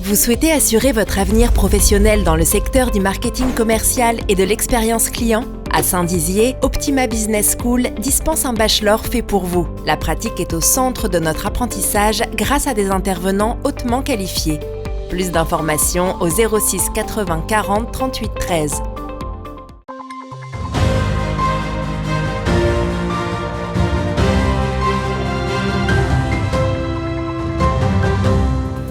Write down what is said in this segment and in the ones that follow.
Vous souhaitez assurer votre avenir professionnel dans le secteur du marketing commercial et de l'expérience client ? À Saint-Dizier, Optima Business School dispense un bachelor fait pour vous. La pratique est au centre de notre apprentissage grâce à des intervenants hautement qualifiés. Plus d'informations au 06 80 40 38 13.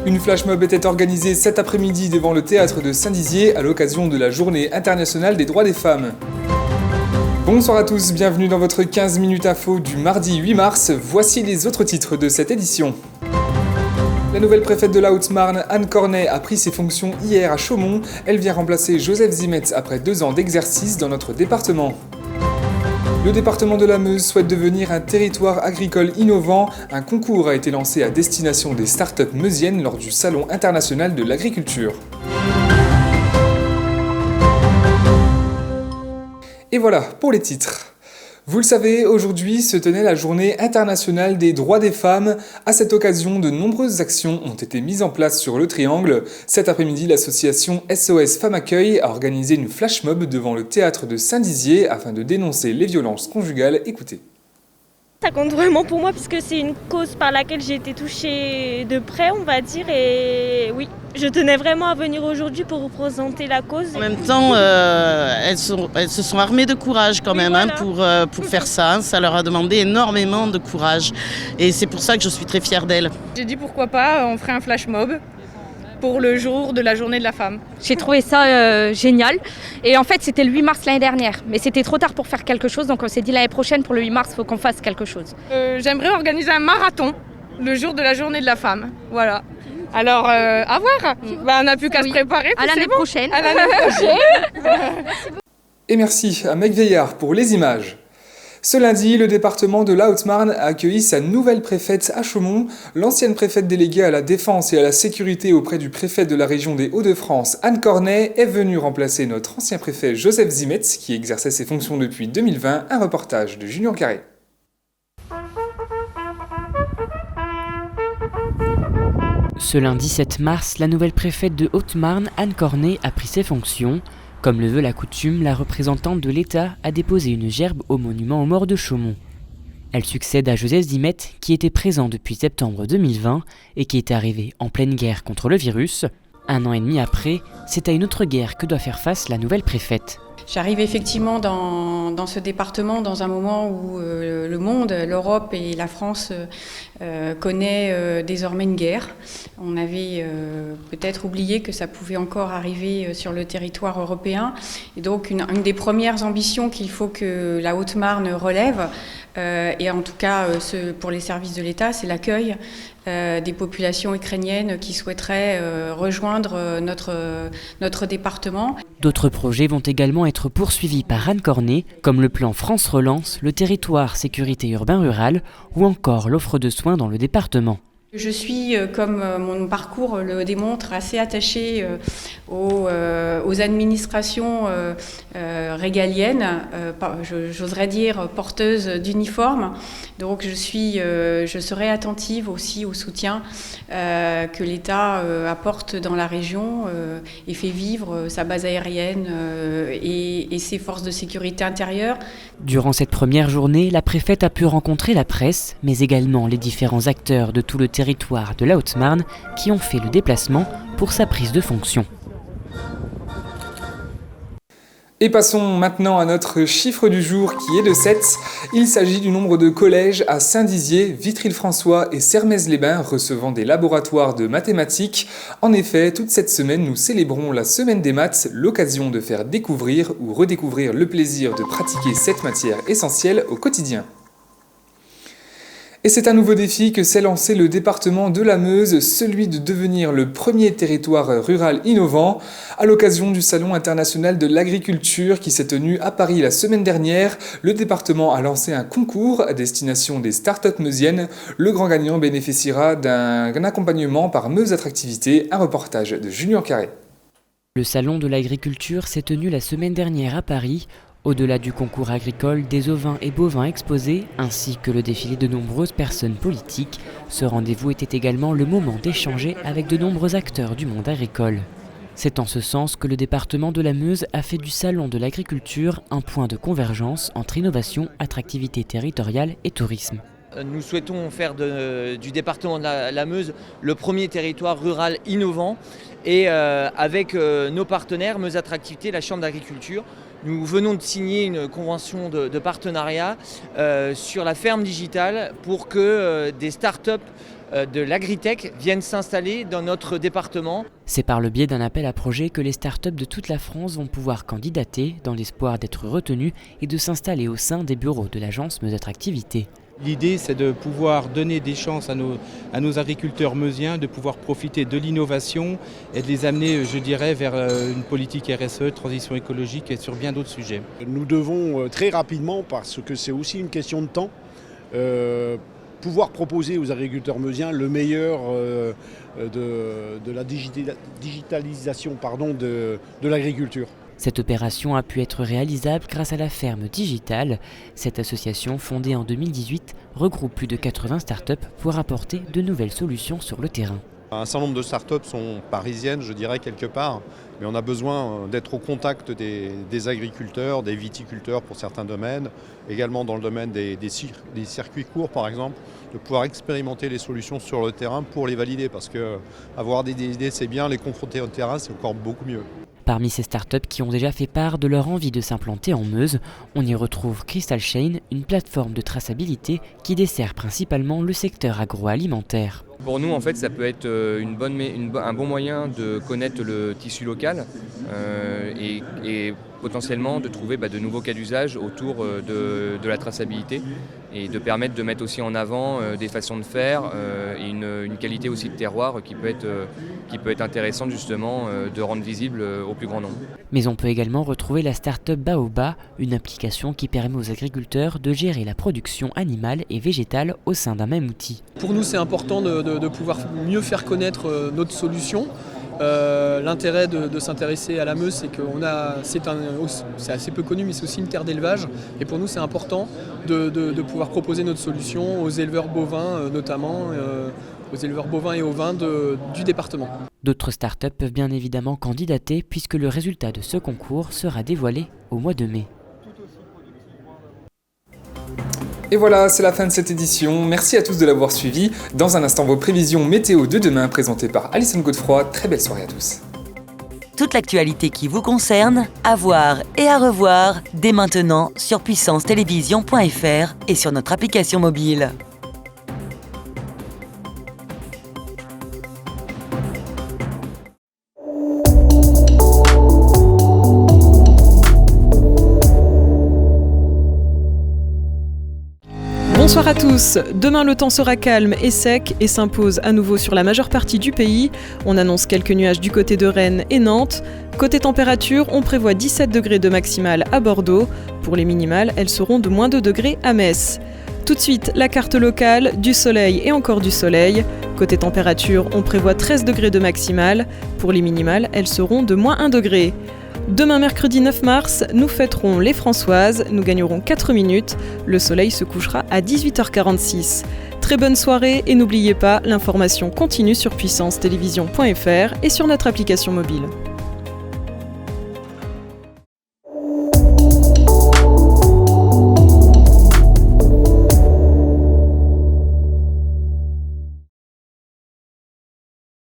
Une flash mob était organisée cet après-midi devant le théâtre de Saint-Dizier à l'occasion de la Journée internationale des droits des femmes. Bonsoir à tous, bienvenue dans votre 15 minutes info du mardi 8 mars. Voici les autres titres de cette édition. La nouvelle préfète de la Haute-Marne, Anne Cornet, a pris ses fonctions hier à Chaumont. Elle vient remplacer Joseph Zimetz après 2 ans d'exercice dans notre département. Le département de la Meuse souhaite devenir un territoire agricole innovant. Un concours a été lancé à destination des startups meusiennes lors du Salon international de l'agriculture. Et voilà pour les titres. Vous le savez, aujourd'hui se tenait la Journée internationale des droits des femmes. À cette occasion, de nombreuses actions ont été mises en place sur le Triangle. Cet après-midi, l'association SOS Femmes Accueil a organisé une flash mob devant le théâtre de Saint-Dizier afin de dénoncer les violences conjugales. Écoutez. Ça compte vraiment pour moi parce que c'est une cause par laquelle j'ai été touchée de près, on va dire, et oui, je tenais vraiment à venir aujourd'hui pour représenter la cause. En même temps, elles se sont armées de courage quand même, oui, voilà. Pour faire ça. Ça leur a demandé énormément de courage et c'est pour ça que je suis très fière d'elles. J'ai dit pourquoi pas, on ferait un flash mob pour le jour de la journée de la femme. J'ai trouvé ça génial. Et en fait, c'était le 8 mars l'année dernière. Mais c'était trop tard pour faire quelque chose. Donc on s'est dit l'année prochaine, pour le 8 mars, il faut qu'on fasse quelque chose. J'aimerais organiser un marathon le jour de la journée de la femme. Voilà. Alors, à voir. On n'a plus qu'à se préparer. À l'année prochaine. À l'année prochaine. Et merci à Meg Veillard pour les images. Ce lundi, le département de la Haute-Marne a accueilli sa nouvelle préfète à Chaumont. L'ancienne préfète déléguée à la défense et à la sécurité auprès du préfet de la région des Hauts-de-France, Anne Cornet, est venue remplacer notre ancien préfet Joseph Zimetz, qui exerçait ses fonctions depuis 2020. Un reportage de Julien Carré. Ce lundi 7 mars, la nouvelle préfète de Haute-Marne, Anne Cornet, a pris ses fonctions. Comme le veut la coutume, la représentante de l'État a déposé une gerbe au monument aux morts de Chaumont. Elle succède à Joseph Zimetz, qui était présent depuis septembre 2020 et qui est arrivé en pleine guerre contre le virus. 1 an et demi après, c'est à une autre guerre que doit faire face la nouvelle préfète. J'arrive effectivement dans ce département dans un moment où le monde, l'Europe et la France connaît désormais une guerre. On avait peut-être oublié que ça pouvait encore arriver sur le territoire européen. Et donc une des premières ambitions qu'il faut que la Haute-Marne relève, et en tout cas pour les services de l'État, c'est l'accueil des populations ukrainiennes qui souhaiteraient rejoindre notre département. D'autres projets vont également être poursuivis par Anne Cornet, comme le plan France Relance, le territoire sécurité urbain-rural ou encore l'offre de soins dans le département. Je suis, comme mon parcours le démontre, assez attachée aux administrations régaliennes, j'oserais dire porteuses d'uniformes. Donc je serai attentive aussi au soutien que l'État apporte dans la région et fait vivre sa base aérienne et ses forces de sécurité intérieure. Durant cette première journée, la préfète a pu rencontrer la presse, mais également les différents acteurs de tout le territoire de la Haute-Marne qui ont fait le déplacement pour sa prise de fonction. Et passons maintenant à notre chiffre du jour qui est de 7. Il s'agit du nombre de collèges à Saint-Dizier, Vitry-le-François et Sermaises-les-Bains recevant des laboratoires de mathématiques. En effet, toute cette semaine, nous célébrons la Semaine des maths, l'occasion de faire découvrir ou redécouvrir le plaisir de pratiquer cette matière essentielle au quotidien. Et c'est un nouveau défi que s'est lancé le département de la Meuse, celui de devenir le premier territoire rural innovant. À l'occasion du Salon international de l'agriculture qui s'est tenu à Paris la semaine dernière, le département a lancé un concours à destination des startups meusiennes. Le grand gagnant bénéficiera d'un accompagnement par Meuse Attractivité, un reportage de Julien Carré. Le Salon de l'agriculture s'est tenu la semaine dernière à Paris, Au-delà du concours agricole, des ovins et bovins exposés, ainsi que le défilé de nombreuses personnes politiques, ce rendez-vous était également le moment d'échanger avec de nombreux acteurs du monde agricole. C'est en ce sens que le département de la Meuse a fait du Salon de l'agriculture un point de convergence entre innovation, attractivité territoriale et tourisme. Nous souhaitons faire du département de la Meuse le premier territoire rural innovant et avec nos partenaires Meuse Attractivité, la Chambre d'agriculture, nous venons de signer une convention de partenariat sur la ferme digitale pour que des startups de l'agritech viennent s'installer dans notre département. C'est par le biais d'un appel à projet que les startups de toute la France vont pouvoir candidater dans l'espoir d'être retenus et de s'installer au sein des bureaux de l'agence Meuse Attractivité. L'idée, c'est de pouvoir donner des chances à nos agriculteurs meusiens, de pouvoir profiter de l'innovation et de les amener, je dirais, vers une politique RSE, transition écologique et sur bien d'autres sujets. Nous devons très rapidement, parce que c'est aussi une question de temps, pouvoir proposer aux agriculteurs meusiens le meilleur de la digitalisation de l'agriculture. Cette opération a pu être réalisable grâce à la Ferme Digitale. Cette association, fondée en 2018, regroupe plus de 80 startups pour apporter de nouvelles solutions sur le terrain. Un certain nombre de startups sont parisiennes, je dirais, quelque part, mais on a besoin d'être au contact des agriculteurs, des viticulteurs pour certains domaines, également dans le domaine des circuits courts par exemple, de pouvoir expérimenter les solutions sur le terrain pour les valider, parce que avoir des idées c'est bien, les confronter au terrain c'est encore beaucoup mieux. Parmi ces startups qui ont déjà fait part de leur envie de s'implanter en Meuse, on y retrouve Crystal Chain, une plateforme de traçabilité qui dessert principalement le secteur agroalimentaire. Pour nous, en fait, ça peut être un bon moyen de connaître le tissu local et potentiellement de trouver de nouveaux cas d'usage autour de la traçabilité et de permettre de mettre aussi en avant des façons de faire et une qualité aussi de terroir qui peut être intéressante justement de rendre visible au plus grand nombre. Mais on peut également retrouver la start-up Baoba, une application qui permet aux agriculteurs de gérer la production animale et végétale au sein d'un même outil. Pour nous, c'est important de pouvoir mieux faire connaître notre solution. L'intérêt de s'intéresser à la Meuse, c'est que c'est assez peu connu, mais c'est aussi une terre d'élevage. Et pour nous, c'est important de pouvoir proposer notre solution aux éleveurs bovins, notamment aux éleveurs bovins et ovins du département. D'autres startups peuvent bien évidemment candidater puisque le résultat de ce concours sera dévoilé au mois de mai. Et voilà, c'est la fin de cette édition. Merci à tous de l'avoir suivi. Dans un instant, vos prévisions météo de demain présentées par Alison Godefroy. Très belle soirée à tous. Toute l'actualité qui vous concerne, à voir et à revoir dès maintenant sur puissancetélévision.fr et sur notre application mobile. Bonsoir à tous. Demain, le temps sera calme et sec et s'impose à nouveau sur la majeure partie du pays. On annonce quelques nuages du côté de Rennes et Nantes. Côté température, on prévoit 17 degrés de maximale à Bordeaux. Pour les minimales, elles seront de moins 2 degrés à Metz. Tout de suite, la carte locale, du soleil et encore du soleil. Côté température, on prévoit 13 degrés de maximale. Pour les minimales, elles seront de moins 1 degré. Demain mercredi 9 mars, nous fêterons les Françoises, nous gagnerons 4 minutes, le soleil se couchera à 18h46. Très bonne soirée et n'oubliez pas, l'information continue sur puissancetélévision.fr et sur notre application mobile.